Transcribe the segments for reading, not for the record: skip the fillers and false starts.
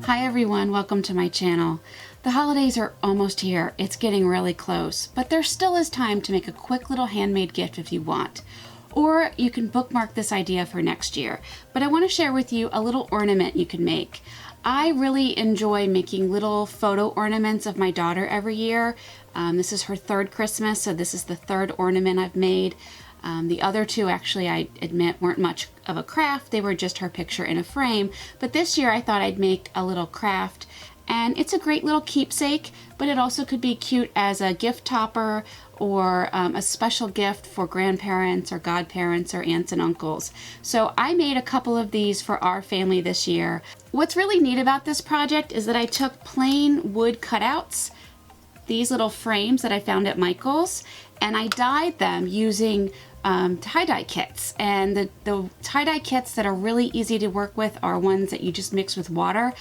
Hi everyone, welcome to my channel. The holidays are almost here. It's getting really close, but there still is time to make a quick little handmade gift if you want. Or you can bookmark this idea for next year. But I want to share with you a little ornament you can make. I really enjoy making little photo ornaments of my daughter every year. This is her third Christmas, so this is the third ornament I've made. The other two, actually, I admit, weren't much of a craft. They were just her picture in a frame. But this year I thought I'd make a little craft. And it's a great little keepsake, but it also could be cute as a gift topper or a special gift for grandparents or godparents or aunts and uncles. So I made a couple of these for our family this year. What's really neat about this project is that I took plain wood cutouts, these little frames that I found at Michael's, and I dyed them using tie-dye kits. And the tie-dye kits that are really easy to work with are ones that you just mix with water.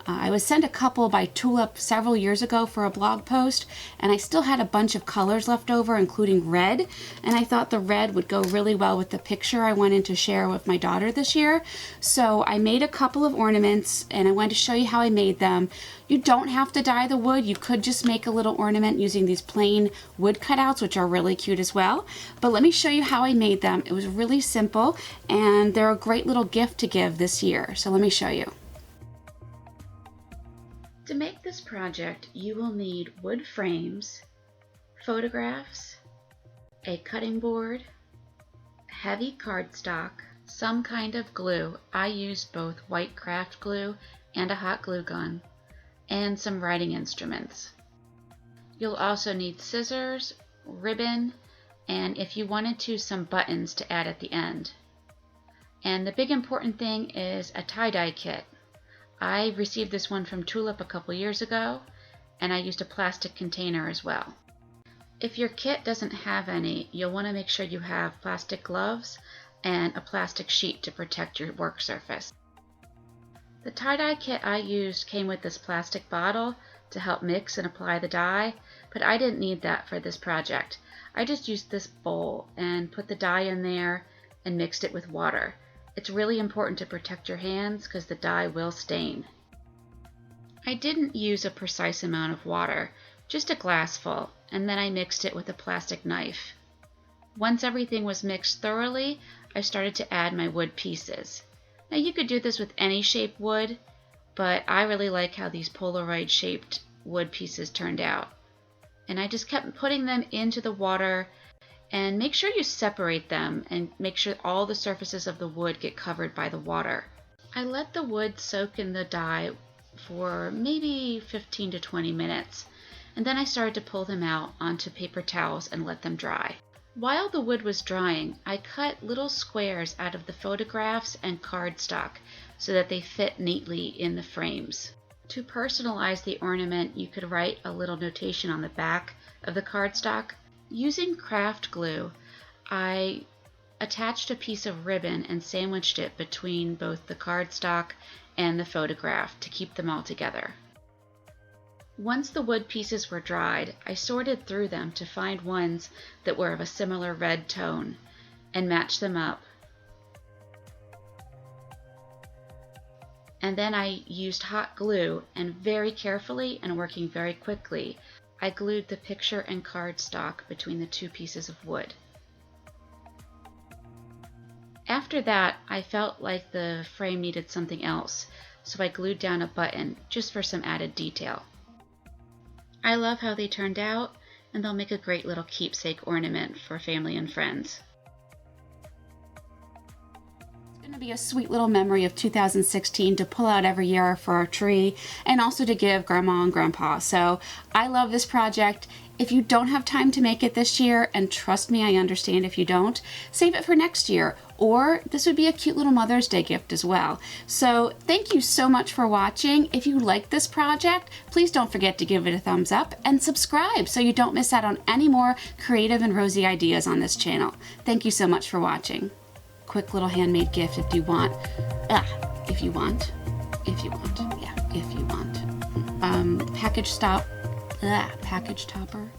I was sent a couple by Tulip several years ago for a blog post, and I still had a bunch of colors left over, including red, and I thought the red would go really well with the picture I wanted to share with my daughter this year. So I made a couple of ornaments, and I wanted to show you how I made them. You don't have to dye the wood. You could just make a little ornament using these plain wood cutouts, which are really cute as well. But let me show you how I made them. It was really simple, and they're a great little gift to give this year. So let me show you. To make this project, you will need wood frames, photographs, a cutting board, heavy cardstock, some kind of glue. I used both white craft glue and a hot glue gun, and some writing instruments. You'll also need scissors, ribbon, and if you wanted to, some buttons to add at the end. And the big important thing is a tie-dye kit. I received this one from Tulip a couple years ago, and I used a plastic container as well. If your kit doesn't have any, you'll want to make sure you have plastic gloves and a plastic sheet to protect your work surface. The tie-dye kit I used came with this plastic bottle to help mix and apply the dye, but I didn't need that for this project. I just used this bowl and put the dye in there and mixed it with water. It's really important to protect your hands because the dye will stain. I didn't use a precise amount of water, just a glassful, and then I mixed it with a plastic knife. Once everything was mixed thoroughly, I started to add my wood pieces. Now you could do this with any shaped wood, but I really like how these Polaroid shaped wood pieces turned out. And I just kept putting them into the water. And make sure you separate them and make sure all the surfaces of the wood get covered by the water. I let the wood soak in the dye for maybe 15 to 20 minutes, and then I started to pull them out onto paper towels and let them dry. While the wood was drying, I cut little squares out of the photographs and cardstock so that they fit neatly in the frames. To personalize the ornament, you could write a little notation on the back of the cardstock. Using craft glue, I attached a piece of ribbon and sandwiched it between both the cardstock and the photograph to keep them all together. Once the wood pieces were dried, I sorted through them to find ones that were of a similar red tone and matched them up. And then I used hot glue, and very carefully and working very quickly, I glued the picture and cardstock between the two pieces of wood. After that, I felt like the frame needed something else, so I glued down a button just for some added detail. I love how they turned out, and they'll make a great little keepsake ornament for family and friends. It's going to be a sweet little memory of 2016 to pull out every year for our tree, and also to give Grandma and Grandpa. So I love this project. If you don't have time to make it this year, and trust me, I understand if you don't, save it for next year. Or this would be a cute little Mother's Day gift as well. So thank you so much for watching. If you like this project, please don't forget to give it a thumbs up and subscribe so you don't miss out on any more creative and rosy ideas on this channel. Thank you so much for watching. Quick little handmade gift if you want. If you want. Package topper.